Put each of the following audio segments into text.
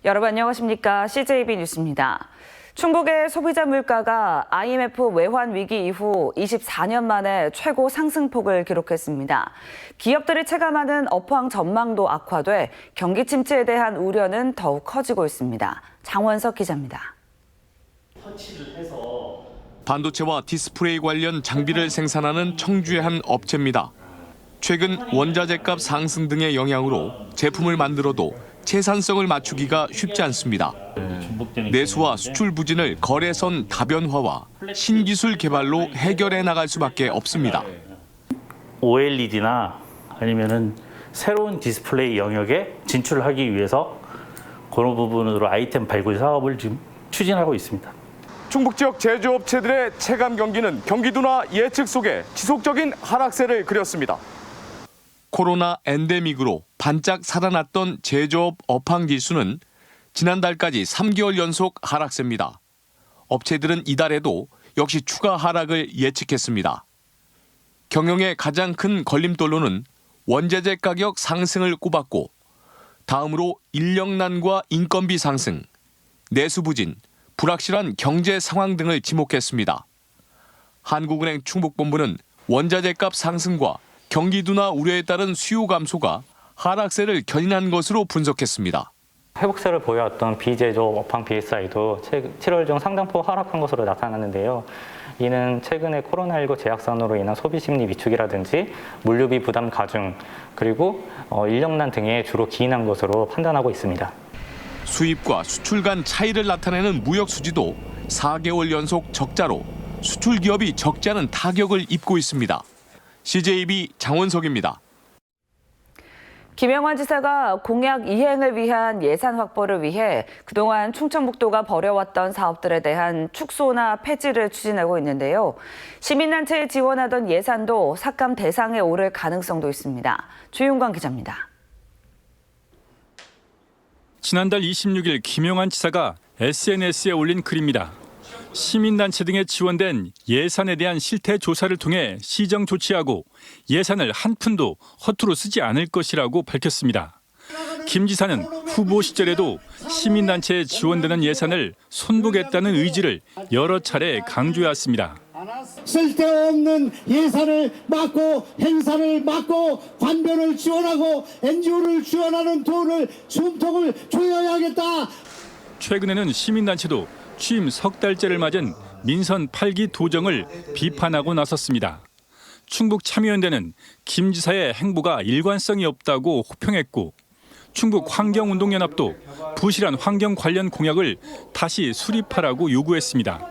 여러분 안녕하십니까? CJB 뉴스입니다. 중국의 소비자 물가가 IMF 외환 위기 이후 24년 만에 최고 상승폭을 기록했습니다. 기업들이 체감하는 업황 전망도 악화돼 경기 침체에 대한 우려는 더욱 커지고 있습니다. 장원석 기자입니다. 반도체와 디스플레이 관련 장비를 생산하는 청주의 한 업체입니다. 최근 원자재값 상승 등의 영향으로 제품을 만들어도 채산성을 맞추기가 쉽지 않습니다. 내수와 수출 부진을 거래선 다변화와 신기술 개발로 해결해 나갈 수밖에 없습니다. OLED나 아니면은 새로운 디스플레이 영역에 진출하기 위해서 그런 부분으로 아이템 발굴 사업을 지금 추진하고 있습니다. 충북 지역 제조업체들의 체감 경기는 경기 둔화 예측 속에 지속적인 하락세를 그렸습니다. 코로나 엔데믹으로 반짝 살아났던 제조업 업황 지수는 지난달까지 3개월 연속 하락세입니다. 업체들은 이달에도 역시 추가 하락을 예측했습니다. 경영의 가장 큰 걸림돌로는 원자재 가격 상승을 꼽았고 다음으로 인력난과 인건비 상승, 내수 부진, 불확실한 경제 상황 등을 지목했습니다. 한국은행 충북본부는 원자재값 상승과 경기 둔화 우려에 따른 수요 감소가 하락세를 견인한 것으로 분석했습니다. 회복세를 보여왔던 비제조업 업황 BSI도 7월 중 상당폭 하락한 것으로 나타났는데요. 이는 최근에 코로나19 재확산으로 인한 소비 심리 위축이라든지 물류비 부담 가중, 그리고 인력난 등에 주로 기인한 것으로 판단하고 있습니다. 수입과 수출 간 차이를 나타내는 무역 수지도 4개월 연속 적자로 수출 기업이 적지 않은 타격을 입고 있습니다. CJB 장원석입니다. 김영환 지사가 공약 이행을 위한 예산 확보를 위해 그동안 충청북도가 벌여왔던 사업들에 대한 축소나 폐지를 추진하고 있는데요. 시민단체에 지원하던 예산도 삭감 대상에 오를 가능성도 있습니다. 주윤광 기자입니다. 지난달 26일 김영환 지사가 SNS에 올린 글입니다. 시민단체 등에 지원된 예산에 대한 실태 조사를 통해 시정 조치하고 예산을 한 푼도 허투루 쓰지 않을 것이라고 밝혔습니다. 김 지사는 후보 시절에도 시민단체에 지원되는 예산을 손보겠다는 의지를 여러 차례 강조해왔습니다. 쓸데없는 예산을 막고 행사를 막고 관변을 지원하고 NGO를 지원하는 돈을 숨통을 조여야겠다. 최근에는 시민단체도 취임 석 달째를 맞은 민선 8기 도정을 비판하고 나섰습니다. 충북 참여연대는 김 지사의 행보가 일관성이 없다고 호평했고 충북 환경운동연합도 부실한 환경 관련 공약을 다시 수립하라고 요구했습니다.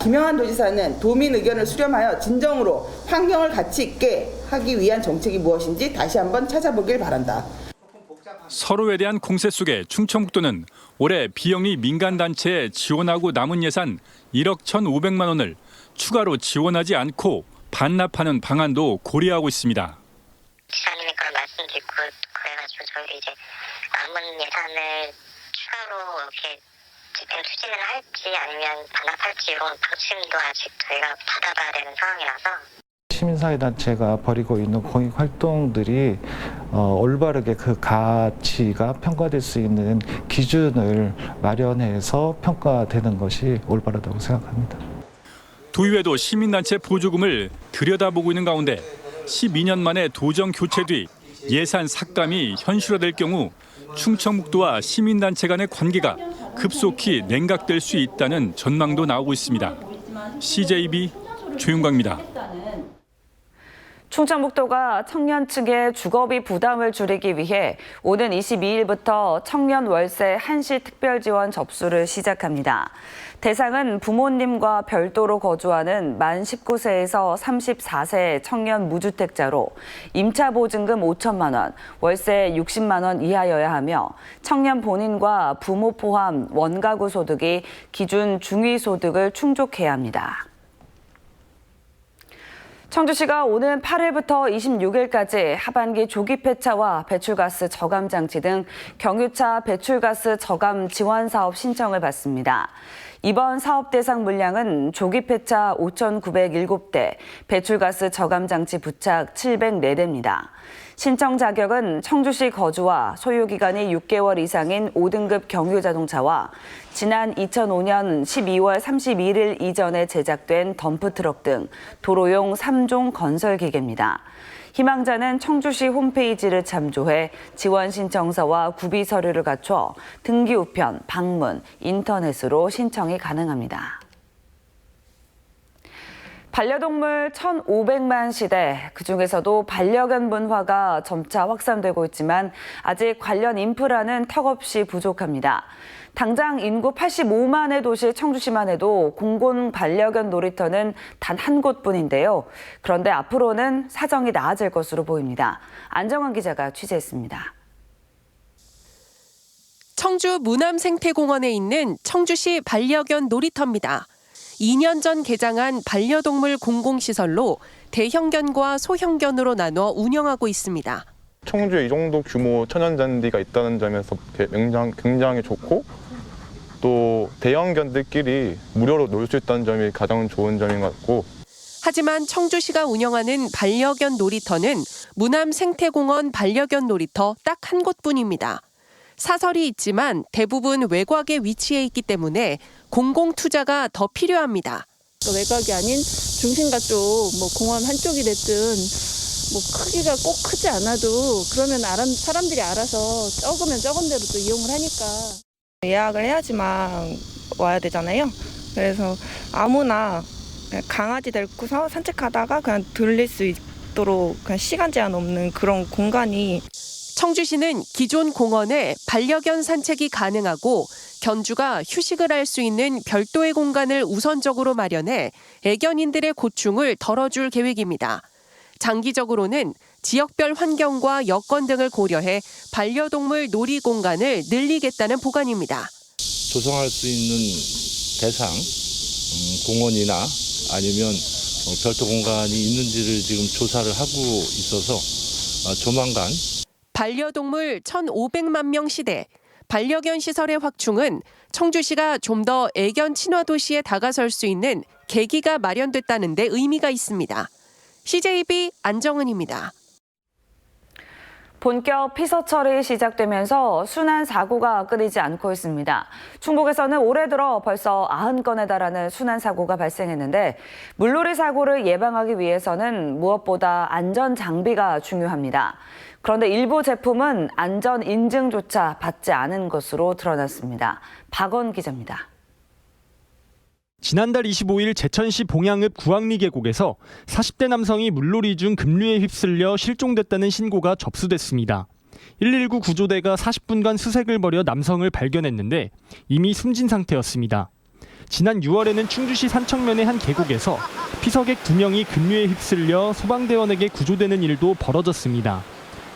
김영환 도지사는 도민 의견을 수렴하여 진정으로 환경을 가치 있게 하기 위한 정책이 무엇인지 다시 한번 찾아보길 바란다. 서로에 대한 공세 속에 충청북도는 올해 비영리 민간단체에 지원하고 남은 예산 1억 1,500만 원을 추가로 지원하지 않고 반납하는 방안도 고려하고 있습니다. 시간이니까 말씀드리고 그래가지고 저희도 이제 남은 예산을 추가로 이렇게 집행 추진을 할지 아니면 반납할지 이런 방침도 아직 저희가 받아봐야 되는 상황이라서. 시민사회단체가 벌이고 있는 공익활동들이 올바르게 그 가치가 평가될 수 있는 기준을 마련해서 평가되는 것이 올바르다고 생각합니다. 도의회도 시민단체 보조금을 들여다보고 있는 가운데 12년 만에 도정 교체 뒤 예산 삭감이 현실화될 경우 충청북도와 시민단체 간의 관계가 급속히 냉각될 수 있다는 전망도 나오고 있습니다. CJB 조윤광입니다. 충청북도가 청년층의 주거비 부담을 줄이기 위해 오는 22일부터 청년 월세 한시 특별 지원 접수를 시작합니다. 대상은 부모님과 별도로 거주하는 만 19세에서 34세 청년 무주택자로 임차 보증금 5천만 원, 월세 60만 원 이하여야 하며 청년 본인과 부모 포함 원가구 소득이 기준 중위소득을 충족해야 합니다. 청주시가 오는 8일부터 26일까지 하반기 조기 폐차와 배출가스 저감 장치 등 경유차 배출가스 저감 지원 사업 신청을 받습니다. 이번 사업 대상 물량은 조기 폐차 5,907대, 배출가스 저감 장치 부착 704대입니다. 신청 자격은 청주시 거주와 소유기간이 6개월 이상인 5등급 경유자동차와 지난 2005년 12월 31일 이전에 제작된 덤프트럭 등 도로용 3종 건설기계입니다. 희망자는 청주시 홈페이지를 참조해 지원 신청서와 구비 서류를 갖춰 등기 우편, 방문, 인터넷으로 신청이 가능합니다. 반려동물 1,500만 시대, 그중에서도 반려견 문화가 점차 확산되고 있지만 아직 관련 인프라는 턱없이 부족합니다. 당장 인구 85만의 도시 청주시만 해도 공공 반려견 놀이터는 단 한 곳뿐인데요. 그런데 앞으로는 사정이 나아질 것으로 보입니다. 안정환 기자가 취재했습니다. 청주 무남생태공원에 있는 청주시 반려견 놀이터입니다. 2년 전 개장한 반려동물 공공시설로 대형견과 소형견으로 나눠 운영하고 있습니다. 청주에 이 정도 규모 천연잔디가 있다는 점에서 굉장히 좋고, 또 대형견들끼리 무료로 놀 수 있다는 점이 가장 좋은 점인 것 같고. 하지만 청주시가 운영하는 반려견 놀이터는 무남생태공원 반려견 놀이터 딱 한 곳뿐입니다. 사설이 있지만 대부분 외곽에 위치해 있기 때문에 공공 투자가 더 필요합니다. 외곽이 아닌 중심가 쪽, 공원 한쪽이 됐든 크기가 꼭 크지 않아도 그러면 사람들이 알아서 적으면 적은 대로 또 이용을 하니까. 예약을 해야지만 와야 되잖아요. 그래서 아무나 강아지 데리고서 산책하다가 그냥 들릴 수 있도록 그냥 시간 제한 없는 그런 공간이. 청주시는 기존 공원에 반려견 산책이 가능하고 견주가 휴식을 할 수 있는 별도의 공간을 우선적으로 마련해 애견인들의 고충을 덜어줄 계획입니다. 장기적으로는 지역별 환경과 여건 등을 고려해 반려동물 놀이 공간을 늘리겠다는 보관입니다. 조성할 수 있는 대상, 공원이나 아니면 별도 공간이 있는지를 지금 조사를 하고 있어서 조만간 반려동물 1,500만 명 시대, 반려견 시설의 확충은 청주시가 좀 더 애견 친화 도시에 다가설 수 있는 계기가 마련됐다는 데 의미가 있습니다. CJB 안정은입니다. 본격 피서철이 시작되면서 순환 사고가 끊이지 않고 있습니다. 충북에서는 올해 들어 벌써 90건에 달하는 순환 사고가 발생했는데 물놀이 사고를 예방하기 위해서는 무엇보다 안전 장비가 중요합니다. 그런데 일부 제품은 안전 인증조차 받지 않은 것으로 드러났습니다. 박원 기자입니다. 지난달 25일 제천시 봉양읍 구악리 계곡에서 40대 남성이 물놀이 중 급류에 휩쓸려 실종됐다는 신고가 접수됐습니다. 119 구조대가 40분간 수색을 벌여 남성을 발견했는데 이미 숨진 상태였습니다. 지난 6월에는 충주시 산청면의 한 계곡에서 피서객 2명이 급류에 휩쓸려 소방대원에게 구조되는 일도 벌어졌습니다.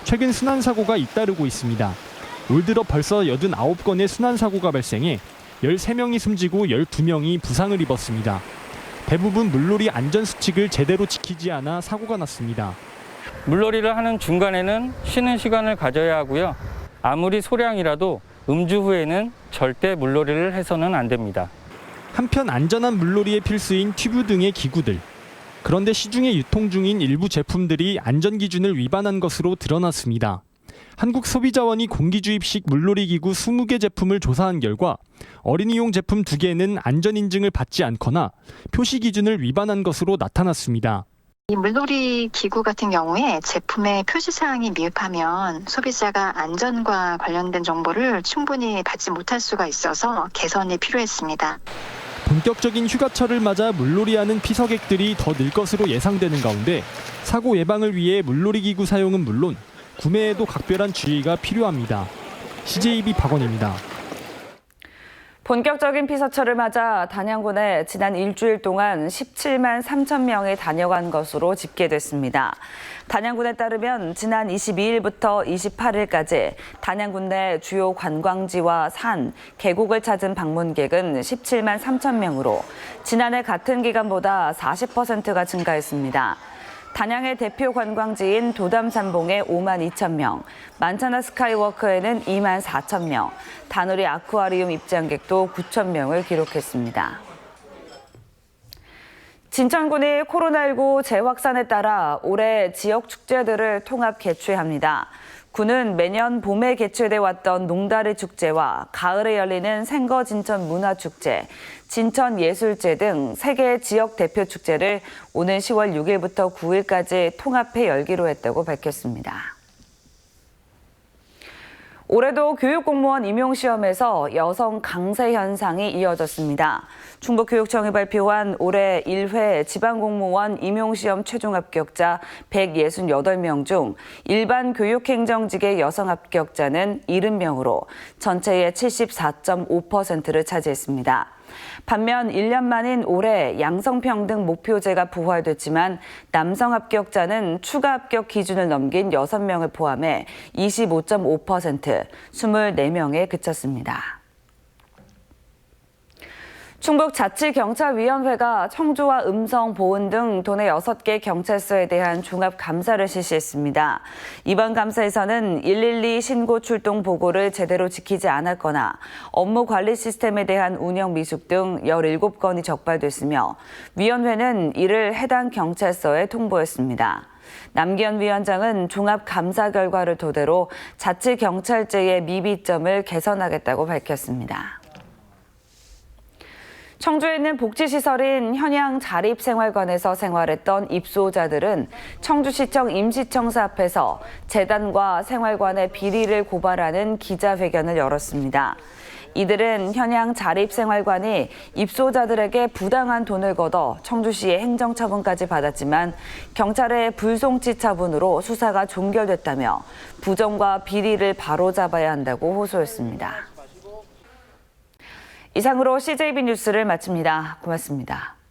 최근 순환사고가 잇따르고 있습니다. 올 들어 벌써 89건의 순환사고가 발생해 13명이 숨지고 12명이 부상을 입었습니다. 대부분 물놀이 안전수칙을 제대로 지키지 않아 사고가 났습니다. 물놀이를 하는 중간에는 쉬는 시간을 가져야 하고요. 아무리 소량이라도 음주 후에는 절대 물놀이를 해서는 안 됩니다. 한편 안전한 물놀이에 필수인 튜브 등의 기구들. 그런데 시중에 유통 중인 일부 제품들이 안전기준을 위반한 것으로 드러났습니다. 한국소비자원이 공기주입식 물놀이기구 20개 제품을 조사한 결과 어린이용 제품 2개는 안전인증을 받지 않거나 표시 기준을 위반한 것으로 나타났습니다. 이 물놀이 기구 같은 경우에 제품의 표시사항이 미흡하면 소비자가 안전과 관련된 정보를 충분히 받지 못할 수가 있어서 개선이 필요했습니다. 본격적인 휴가철을 맞아 물놀이하는 피서객들이 더 늘 것으로 예상되는 가운데 사고 예방을 위해 물놀이기구 사용은 물론 구매에도 각별한 주의가 필요합니다. CJB 박원입니다. 본격적인 피서철을 맞아 단양군에 지난 일주일 동안 17만 3천 명이 다녀간 것으로 집계됐습니다. 단양군에 따르면 지난 22일부터 28일까지 단양군 내 주요 관광지와 산, 계곡을 찾은 방문객은 17만 3천 명으로 지난해 같은 기간보다 40%가 증가했습니다. 단양의 대표 관광지인 도담산봉에 5만 2천 명, 만차나 스카이워크에는 2만 4천 명, 다누리 아쿠아리움 입장객도 9천 명을 기록했습니다. 진천군이 코로나19 재확산에 따라 올해 지역 축제들을 통합 개최합니다. 군은 매년 봄에 개최돼 왔던 농다리 축제와 가을에 열리는 생거 진천 문화축제, 진천 예술제 등 3개의 지역 대표 축제를 오는 10월 6일부터 9일까지 통합해 열기로 했다고 밝혔습니다. 올해도 교육공무원 임용시험에서 여성 강세 현상이 이어졌습니다. 충북교육청이 발표한 올해 1회 지방공무원 임용시험 최종 합격자 168명 중 일반 교육행정직의 여성 합격자는 70명으로 전체의 74.5%를 차지했습니다. 반면 1년 만인 올해 양성평등 목표제가 부활됐지만 남성 합격자는 추가 합격 기준을 넘긴 6명을 포함해 25.5%, 24명에 그쳤습니다. 충북자치경찰위원회가 청주와 음성, 보은 등 도내 6개 경찰서에 대한 종합감사를 실시했습니다. 이번 감사에서는 112 신고 출동 보고를 제대로 지키지 않았거나 업무 관리 시스템에 대한 운영 미숙 등 17건이 적발됐으며 위원회는 이를 해당 경찰서에 통보했습니다. 남기현 위원장은 종합감사 결과를 토대로 자치경찰제의 미비점을 개선하겠다고 밝혔습니다. 청주에 있는 복지시설인 현양 자립생활관에서 생활했던 입소자들은 청주시청 임시청사 앞에서 재단과 생활관의 비리를 고발하는 기자회견을 열었습니다. 이들은 현양 자립생활관이 입소자들에게 부당한 돈을 걷어 청주시의 행정처분까지 받았지만 경찰의 불송치 처분으로 수사가 종결됐다며 부정과 비리를 바로잡아야 한다고 호소했습니다. 이상으로 CJB 뉴스를 마칩니다. 고맙습니다.